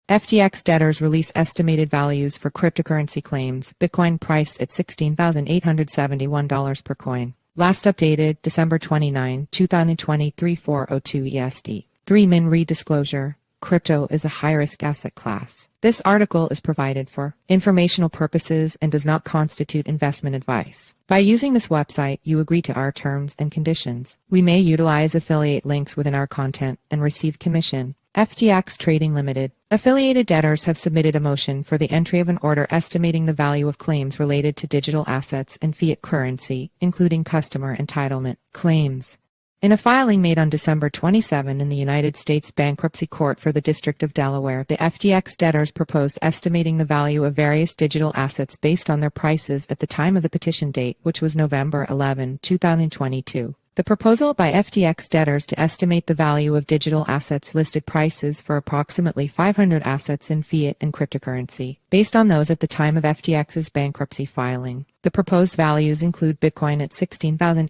FTX debtors release estimated values for cryptocurrency claims. Bitcoin priced at $16,871 per coin. Last updated December 29, 2023, 4:02 EST. 3 Min Read Disclosure. Crypto is a high-risk asset class. This article is provided for informational purposes and does not constitute investment advice. By using this website, you agree to our terms and conditions. We may utilize affiliate links within our content and receive commission. FTX Trading Limited. Affiliated debtors have submitted a motion for the entry of an order estimating the value of claims related to digital assets and fiat currency, including customer entitlement claims. In a filing made on December 27 in the United States Bankruptcy Court for the District of Delaware, the FTX debtors proposed estimating the value of various digital assets based on their prices at the time of the petition date, which was November 11, 2022. The proposal by FTX debtors to estimate the value of digital assets listed prices for approximately 500 assets in fiat and cryptocurrency, based on those at the time of FTX's bankruptcy filing. The proposed values include Bitcoin at $16,871,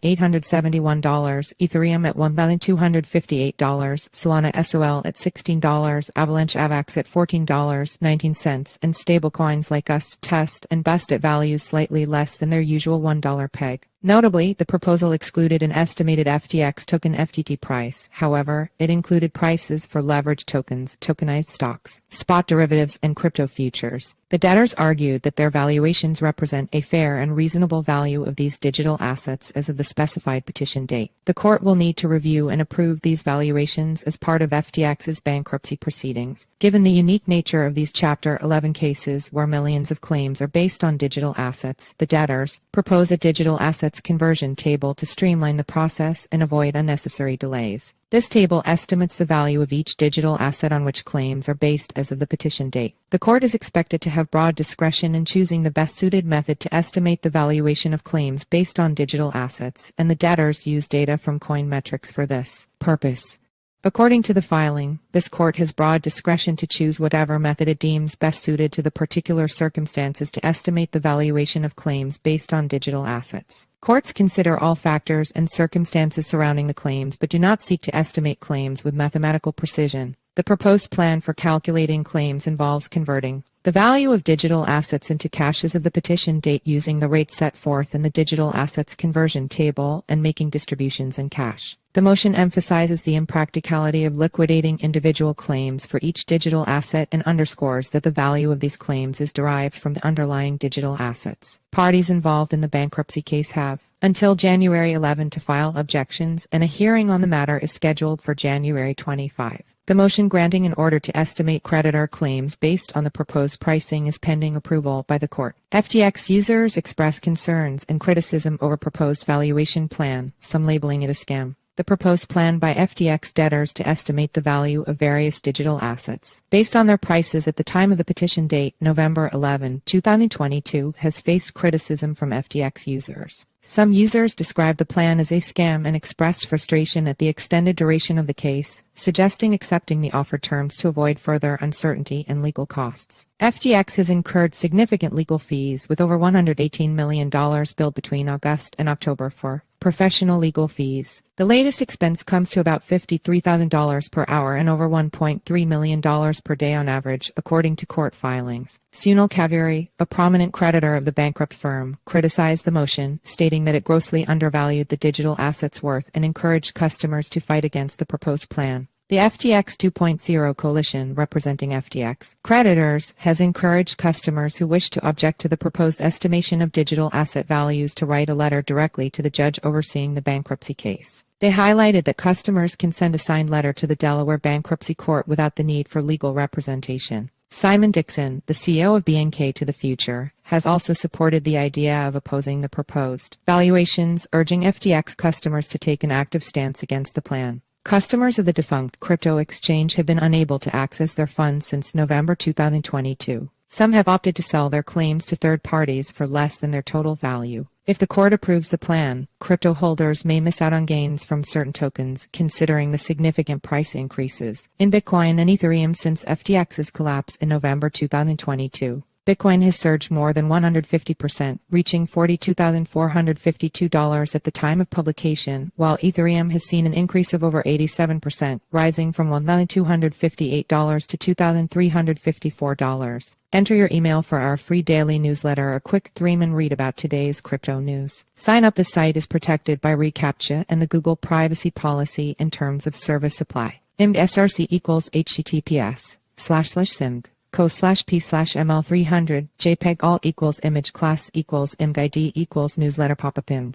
Ethereum at $1,258, Solana SOL at $16, Avalanche AVAX at $14.19, and stablecoins like TUSD and BUSD at values slightly less than their usual $1 peg. Notably, the proposal excluded an estimated FTX token FTT price. However, it included prices for leveraged tokens, tokenized stocks, spot derivatives, and crypto futures. The debtors argued that their valuations represent a fair and reasonable value of these digital assets as of the specified petition date. The court will need to review and approve these valuations as part of FTX's bankruptcy proceedings. Given the unique nature of these Chapter 11 cases where millions of claims are based on digital assets, the debtors propose a digital assets conversion table to streamline the process and avoid unnecessary delays. This table estimates the value of each digital asset on which claims are based as of the petition date. The court is expected to have broad discretion in choosing the best suited method to estimate the valuation of claims based on digital assets, and the debtors use data from Coinmetrics for this purpose. According to the filing, this court has broad discretion to choose whatever method it deems best suited to the particular circumstances to estimate the valuation of claims based on digital assets. Courts consider all factors and circumstances surrounding the claims but do not seek to estimate claims with mathematical precision. The proposed plan for calculating claims involves converting the value of digital assets into cash as of the petition date using the rate set forth in the digital assets conversion table and making distributions in cash. The motion emphasizes the impracticality of liquidating individual claims for each digital asset and underscores that the value of these claims is derived from the underlying digital assets. Parties involved in the bankruptcy case have until January 11 to file objections, and a hearing on the matter is scheduled for January 25. The motion granting an order to estimate creditor claims based on the proposed pricing is pending approval by the court. FTX users express concerns and criticism over proposed valuation plan, some labeling it a scam. The proposed plan by FTX debtors to estimate the value of various digital assets based on their prices at the time of the petition date, November 11, 2022, has faced criticism from FTX users. Some users described the plan as a scam and expressed frustration at the extended duration of the case, suggesting accepting the offered terms to avoid further uncertainty and legal costs. FTX has incurred significant legal fees, with over $118 million billed between August and October for professional legal fees. The latest expense comes to about $53,000 per hour and over $1.3 million per day on average, according to court filings. Sunil Kaveri, a prominent creditor of the bankrupt firm, criticized the motion, stating that it grossly undervalued the digital assets' worth and encouraged customers to fight against the proposed plan. The FTX 2.0 coalition, representing FTX creditors, has encouraged customers who wish to object to the proposed estimation of digital asset values to write a letter directly to the judge overseeing the bankruptcy case. They highlighted that customers can send a signed letter to the Delaware Bankruptcy Court without the need for legal representation. Simon Dixon, the CEO of BNK to the Future, has also supported the idea of opposing the proposed valuations, urging FTX customers to take an active stance against the plan. Customers of the defunct crypto exchange have been unable to access their funds since November 2022. Some have opted to sell their claims to third parties for less than their total value. If the court approves the plan, crypto holders may miss out on gains from certain tokens, considering the significant price increases in Bitcoin and Ethereum since FTX's collapse in November 2022. Bitcoin has surged more than 150%, reaching $42,452 at the time of publication, while Ethereum has seen an increase of over 87%, rising from $1,258 to $2,354. Enter your email for our free daily newsletter, a quick 3-minute read about today's crypto news. Sign up. The site is protected by reCAPTCHA and the Google privacy policy and terms of service apply. IMG SRC equals https://simg. co/p/ml300 jpeg alt equals image class equals img id equals newsletter pop-up img.